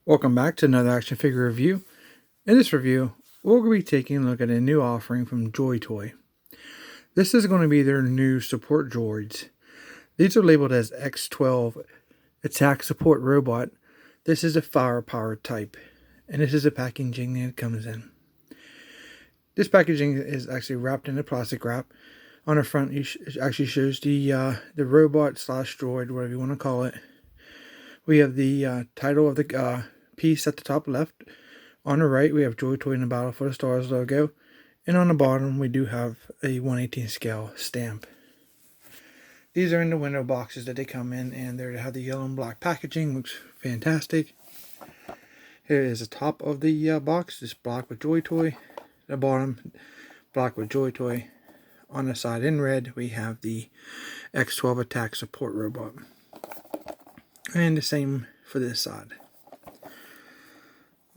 Welcome back to another action figure review. In this review, we're going to be taking a look at a new offering from Joytoy. This is going to be their new support droids. These are labeled as X12 Attack-Support Robot. This is a Firepower type, and this is the packaging that it comes in. This packaging is actually wrapped in a plastic wrap. On the front, it actually shows the robot / droid, whatever you want to call it. We have the title of the piece at the top left. On the right, we have Joytoy in the Battle for the Stars logo. And on the bottom, we do have a 1/18 scale stamp. These are in the window boxes that they come in, and they have the yellow and black packaging. Looks fantastic. Here is the top of the box. It's black with Joytoy. The bottom, black with Joytoy. On the side in red, we have the X12 Attack-Support Robot. And the same for this side.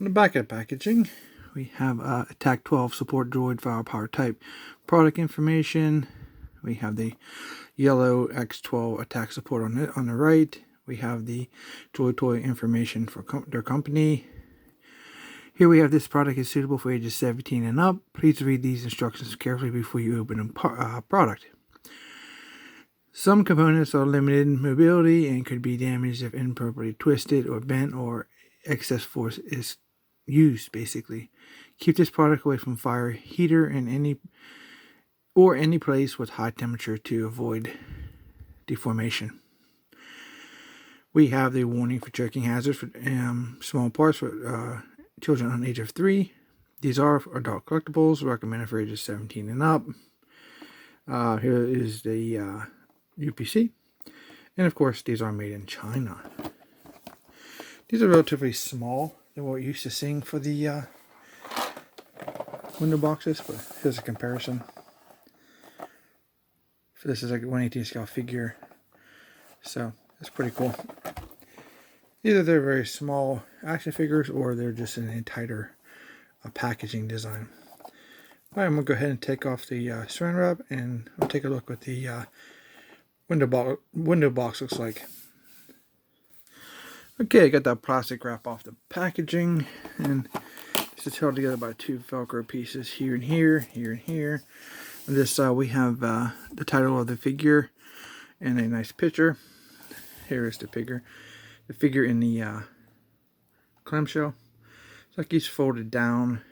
On the back of the packaging, we have Attack-12 Support Droid Firepower Type product information. We have the yellow X12 Attack Support on the right. We have the Joytoy information for their company. Here we have this product is suitable for ages 17 and up. Please read these instructions carefully before you open a product. Some components are limited in mobility and could be damaged if inappropriately twisted or bent or excess force is used, basically. Keep this product away from fire, heater, and any place with high temperature to avoid deformation. We have the warning for choking hazards for small parts for children under the age of 3. These are adult collectibles recommended for ages 17 and up. Here is the UPC. And of course, these are made in China. These are relatively small than what we're used to seeing for the window boxes, but here's a comparison. So this is like a 1/18 scale figure, so it's pretty cool. Either they're very small action figures or they're just in a tighter packaging design. Alright, I'm going to go ahead and take off the saran wrap and we'll take a look what the window box looks like. Okay, I got that plastic wrap off the packaging, and this is held together by 2 Velcro pieces here and here, here and here. And this we have the title of the figure and a nice picture. Here is the figure. The figure in the clamshell. It's like he's folded down,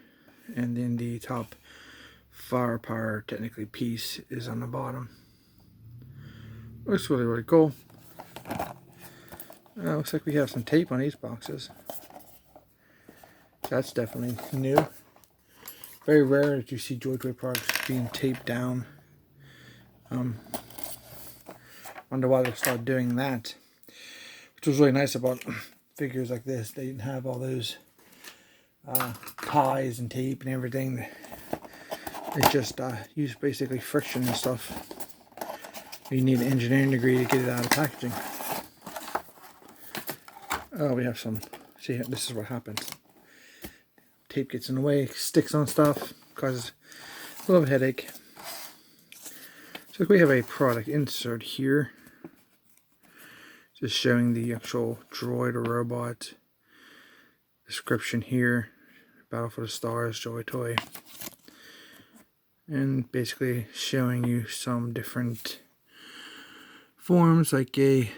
and then the top firepower technically piece is on the bottom. Looks really, really cool. Looks like we have some tape on these boxes. That's definitely new. Very rare that you see Joytoy products being taped down. Wonder why they started doing that. Which was really nice about figures like this. They didn't have all those ties and tape and everything. They just use basically friction and stuff. You need an engineering degree to get it out of packaging. Oh, we have some. See, this is what happens. Tape gets in the way, sticks on stuff, causes a little headache. So we have a product insert here, just showing the actual droid or robot. Description here: Battle for the Stars, Joytoy, and basically showing you some different forms, like a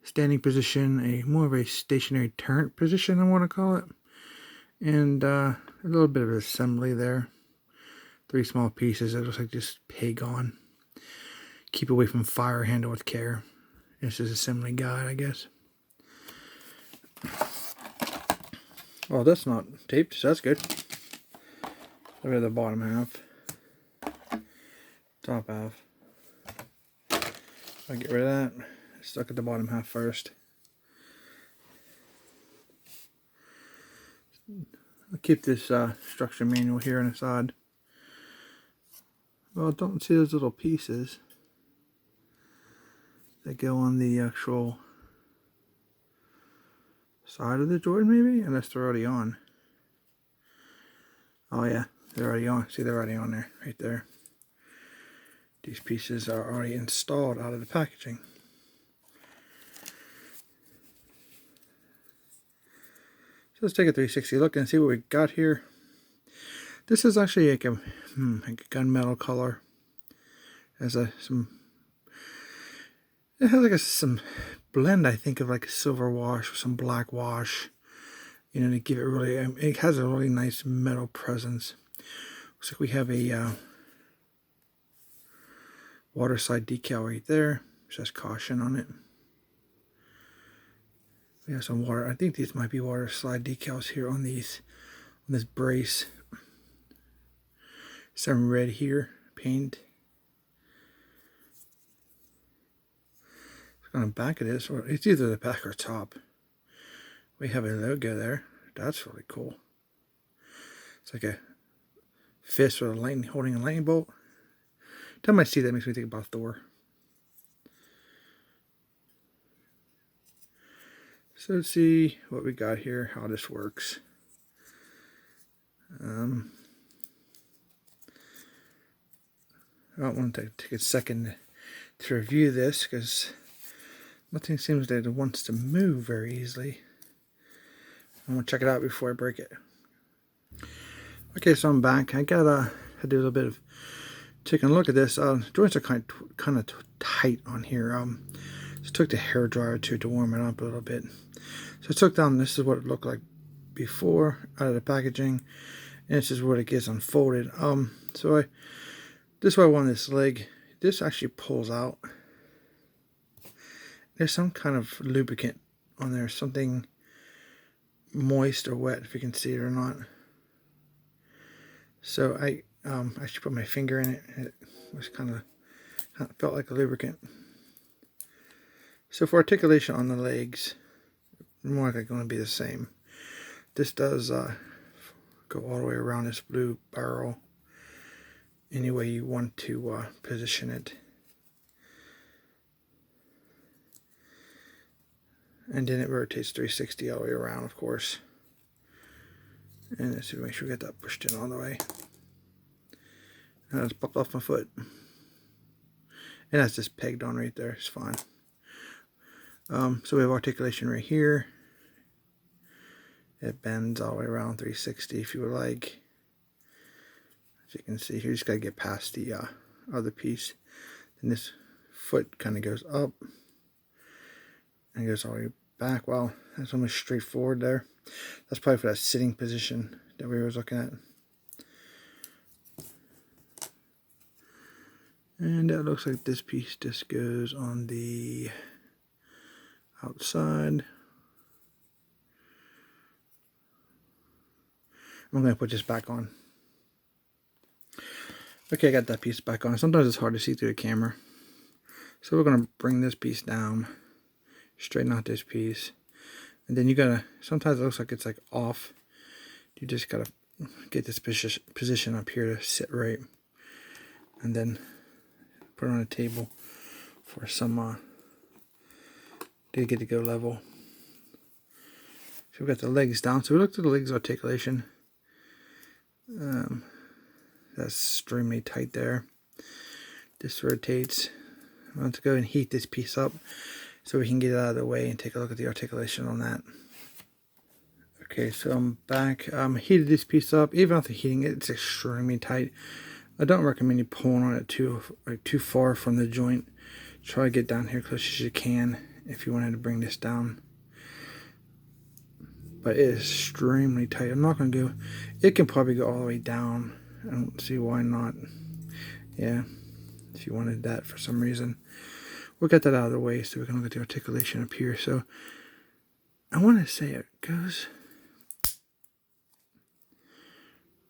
standing position, a more of a stationary turret position, I want to call it, and a little bit of assembly there. 3 small pieces. It looks like just peg on. Keep away from fire, handle with care. This is assembly guide, I guess. Well, that's not taped, so that's good. Look at the bottom half, top half. I'll get rid of that. Stuck at the bottom half first. I'll keep this instruction manual here on the side. Well, don't see those little pieces that go on the actual side of the droid, maybe? Unless they're already on. Oh yeah, they're already on. See, they're already on there, right there. These pieces are already installed out of the packaging. let's take a 360 look and see what we got here. This is actually like a gunmetal color. It has some blend, I think, of like a silver wash with some black wash. You know, to give it really, it has a really nice metal presence. Looks like we have a water slide decal right there. It says caution on it. We have some water. I think these might be water slide decals here on this brace. Some red here, paint. On the back of this, or it's either the back or top. We have a logo there. That's really cool. It's like a fist with a holding a lightning bolt. Every time I see that, it makes me think about Thor. So let's see what we got here, how this works. I don't want to take a second to review this because nothing seems that it wants to move very easily. I'm going to check it out before I break it. Okay, so I'm back. I do a little bit of taking a look at this. Joints are kind of tight on here. Just took the hair dryer to warm it up a little bit. So I took down, this is what it looked like before out of the packaging, and this is what it gets unfolded. This is why I want this leg. This actually pulls out. There's some kind of lubricant on there, something moist or wet, if you can see it or not. So I actually put my finger in it. It was kind of felt like a lubricant. So for articulation on the legs, more likely going to be the same. This does go all the way around this blue barrel any way you want to position it. And then it rotates 360 all the way around, of course. And let's see, make sure we get that pushed in all the way. And it's popped off my foot. And that's just pegged on right there. It's fine. So we have articulation right here. It bends all the way around 360 if you would like. As you can see here, you just got to get past the other piece. And this foot kind of goes up and goes all the way back. Wow, that's almost straightforward there. That's probably for that sitting position that we were looking at. And it looks like this piece just goes on the outside. I'm going to put this back on. Okay, I got that piece back on. Sometimes it's hard to see through the camera. So we're going to bring this piece down, straighten out this piece. And then you got to, sometimes it looks like it's like off. You just got to get this position up here to sit right. And then put it on a table for some, to get to go level. So we've got the legs down. So we looked at the legs articulation. That's extremely tight there. This rotates. I want to go and heat this piece up so we can get it out of the way and take a look at the articulation on that. Okay, so I'm back. Heated this piece up. Even after heating it, it's extremely tight. I don't recommend you pulling on it too far from the joint. Try to get down here close as you can if you wanted to bring this down. But it is extremely tight. I'm not going to go. It can probably go all the way down. I don't see why not. Yeah, if you wanted that for some reason. We'll get that out of the way so we can look at the articulation up here. So I want to say it goes.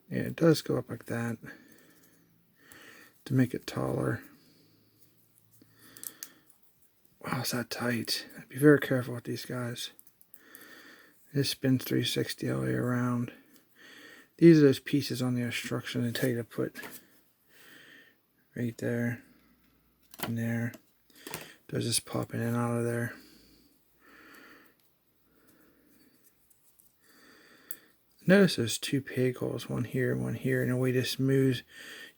Yeah, it does go up like that to make it taller. Wow, it's that tight. Be very careful with these guys. This spins 360 all the way around. These are those pieces on the instruction they tell you to put right there and there. Those just pop in and out of there. Notice there's two peg holes, one here, and the way this moves,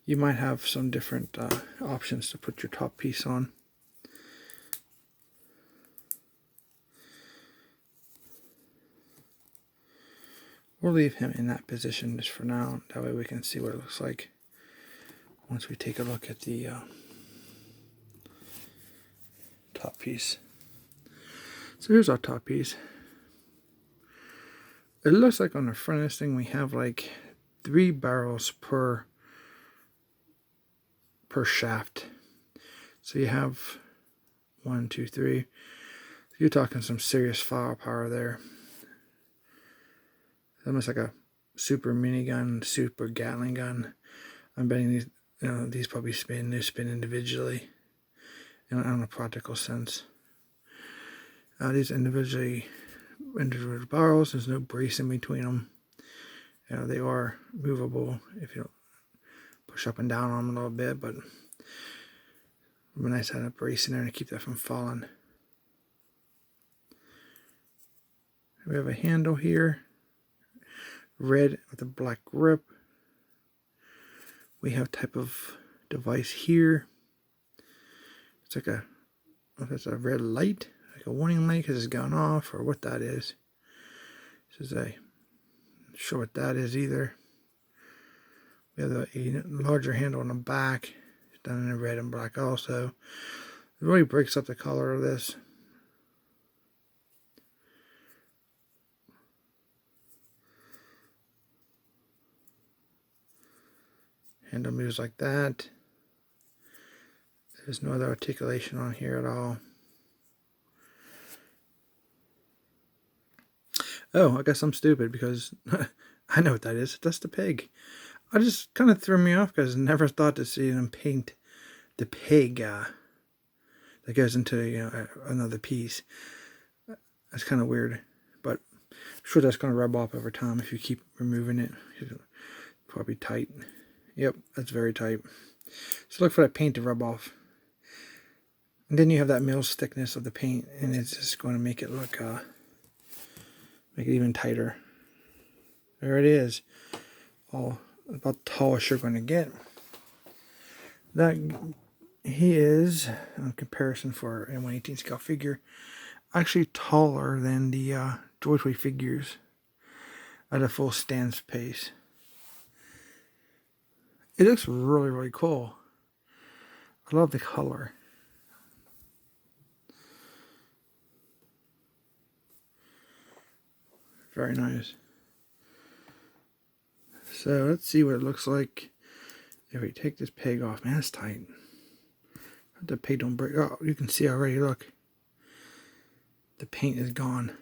you might have some different options to put your top piece on. We'll leave him in that position just for now. That way we can see what it looks like once we take a look at the top piece. So here's our top piece. It looks like on the front of this thing we have like 3 barrels per shaft. So you have 1, 2, 3. You're talking some serious firepower there. Almost like a super minigun, super Gatling gun. I'm betting these, these probably spin individually, in a practical sense. These individual barrels. There's no brace in between them. They are movable if you push up and down on them a little bit, but it would be nice to have a brace in there to keep that from falling. We have a handle here, red with a black grip. We have type of device here. It's like it's a red light, like a warning light because it's gone off, or what that is. This is not sure what that is either. We have a larger handle on the back. It's done in red and black also. It really breaks up the color of this. Handle moves like that. There's no other articulation on here at all. Oh, I guess I'm stupid because I know what that is. That's the peg. I just kind of threw me off because I never thought to see them paint the peg that goes into another piece. That's kind of weird, but I'm sure that's going to rub off over time if you keep removing it. It's probably tight. Yep, that's very tight. So look for that paint to rub off. And then you have that mill's thickness of the paint, and it's just going to make it look, make it even tighter. There it is. All about the tallest you're going to get. That he is, in comparison for a 1/18 scale figure, actually taller than the Joytoy figures at a full stance pace. It looks really, really cool. I love the color. Very nice. So let's see what it looks like if we take this peg off. Man, that's tight. The peg don't break. Oh, you can see already, look. The paint is gone.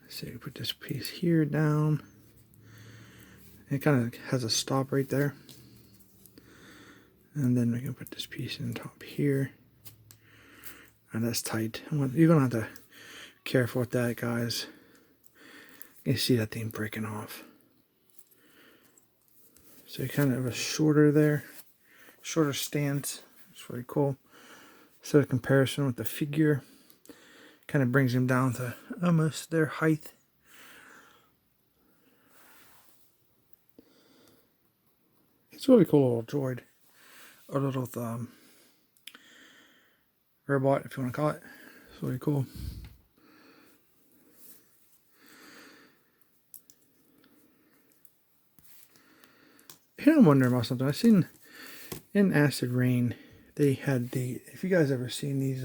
So you put this piece here down. It kind of has a stop right there. And then we can put this piece in top here. And that's tight. You're going to have to be careful with that, guys. You can see that thing breaking off. So you kind of have a shorter there. Shorter stance. It's really cool. So the comparison with the figure kind of brings him down to almost their height. It's a really cool little droid. A little robot, if you want to call it. It's really cool. Here I'm wondering about something. I've seen in Acid Rain, they had if you guys ever seen these,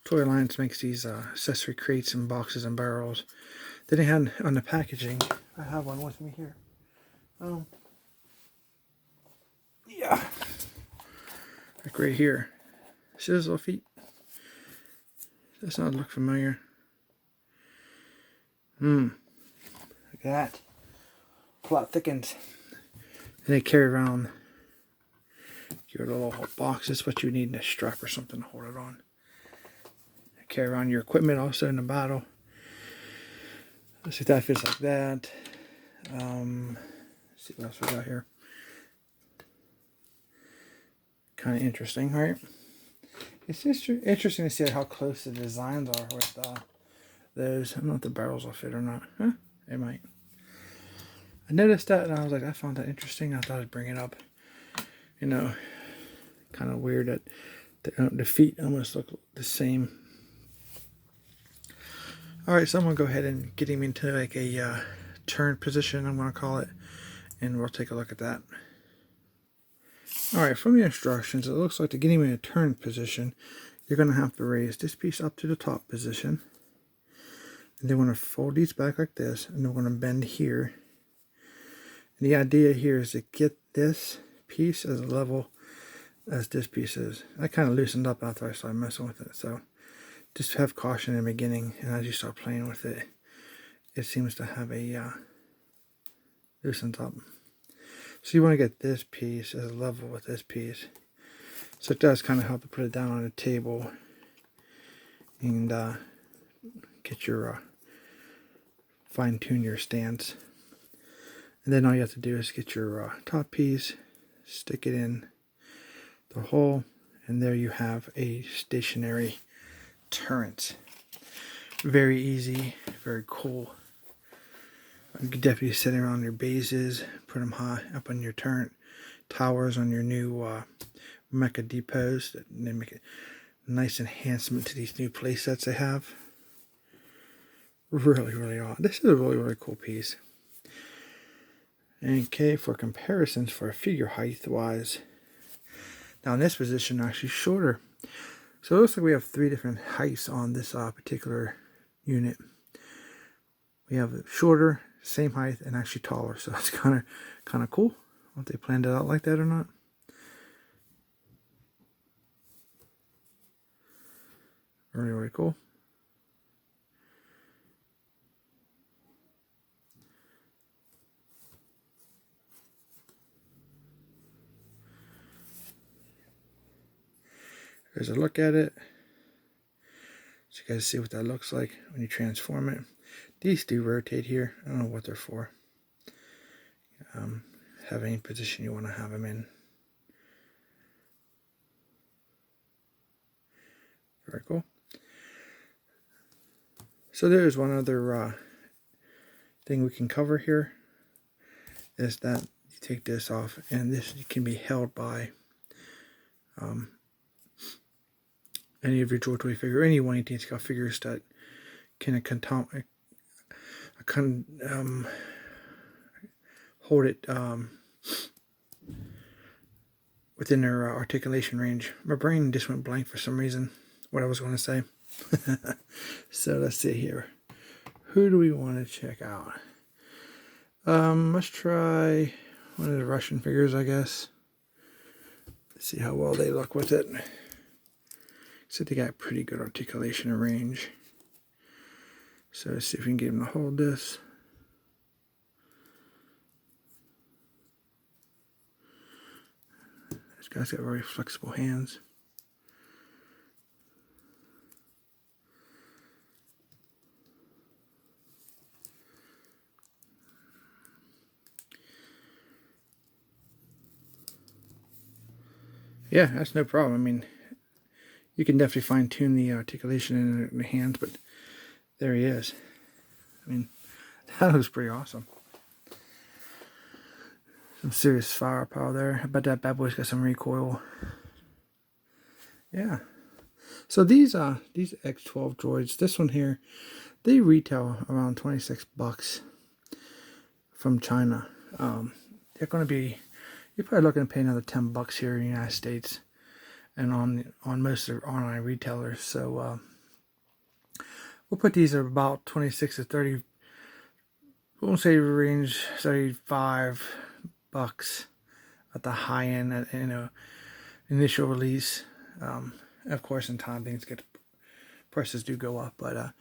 Toy Alliance makes these accessory crates and boxes and barrels. Then they had on the packaging, I have one with me here. Yeah. Like right here. See those little feet? Does not look familiar. Look at that. Plot thickens. And they carry around your little box. This is what you need in a strap or something to hold it on. Carry around your equipment also in the battle. Let's see if that fits like that. Let's see what else we got here. Kind of interesting, right? It's just interesting to see how close the designs are with those. I don't know if the barrels will fit or not. Huh? They might. I noticed that and I was like, I found that interesting. I thought I'd bring it up. You know, kind of weird that the feet almost look the same. Alright, so I'm going to go ahead and get him into like a turn position, I'm going to call it, and we'll take a look at that. Alright, from the instructions, it looks like to get him in a turn position, you're going to have to raise this piece up to the top position. And then we're going to fold these back like this, and then we're going to bend here. And the idea here is to get this piece as level as this piece is. I kind of loosened up after I started messing with it, so just have caution in the beginning, and as you start playing with it, it seems to have a loosened up. So you want to get this piece as level with this piece. So it does kind of help to put it down on the table and get your fine-tune your stance. And then all you have to do is get your top piece, stick it in the hole, and there you have a stationary turret. Very easy, very cool. You can definitely sit around your bases, put them high up on your turret towers on your new mecha depots. They make a nice enhancement to these new play sets they have. Really awesome. This is a really cool piece. Okay, for comparisons for figure height wise, now in this position actually shorter. So it looks like we have 3 different heights on this particular unit. We have shorter, same height, and actually taller. So that's kind of cool. I don't know if they planned it out like that or not. Really cool. Here's a look at it, so you guys see what that looks like when you transform it. These do rotate here. I don't know what they're for. Have any position you want to have them in. Very cool. So there's one other thing we can cover here, is that you take this off, and this can be held by any of your Joytoy figure, any 1/18 scale figures that can hold it within their articulation range. My brain just went blank for some reason, what I was going to say. So let's see here. Who do we want to check out? Let's try one of the Russian figures, I guess. Let's see how well they look with it. So they got pretty good articulation and range. So let's see if we can get them to hold this. This guy's got very flexible hands. Yeah, that's no problem. I mean, you can definitely fine-tune the articulation in the hands, but there he is. I mean, that looks pretty awesome. Some serious firepower there. I bet that bad boy's got some recoil. Yeah. So these X12 droids, this one here, they retail around 26 bucks from China. They're going to be, you're probably looking to pay another 10 bucks here in the United States and on most of the online retailers. So we'll put these at about 26 to 30. We won't say range 35 bucks at the high end, initial release. Of course, in time things prices do go up, but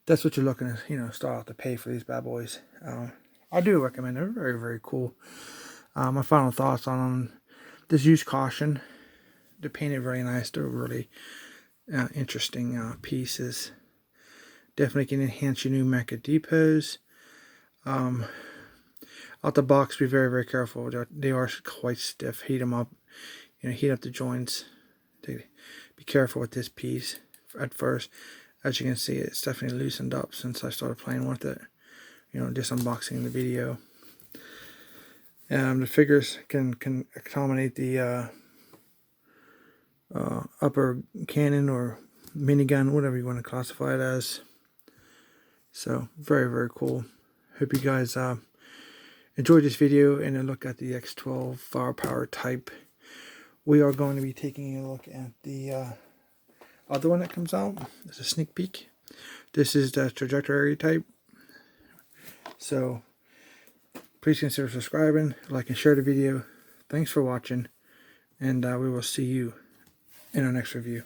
that's what you're looking to start out to pay for these bad boys. I do recommend them. They're very cool. My final thoughts on them: just use caution. They're painted very nice. They're really interesting pieces. Definitely can enhance your new mecha depots. Out the box, be very careful. They are quite stiff. Heat them up. Heat up the joints. Be careful with this piece at first. As you can see, it's definitely loosened up since I started playing with it. Just unboxing the video. The figures can accommodate the upper cannon or minigun, whatever you want to classify it as. So very, very cool. Hope you guys enjoyed this video and a look at the X12 Firepower Type. We are going to be taking a look at the other one that comes out. It's a sneak peek. This is the trajectory type. So please consider subscribing, like and share the video. Thanks for watching, and we will see you in our next review.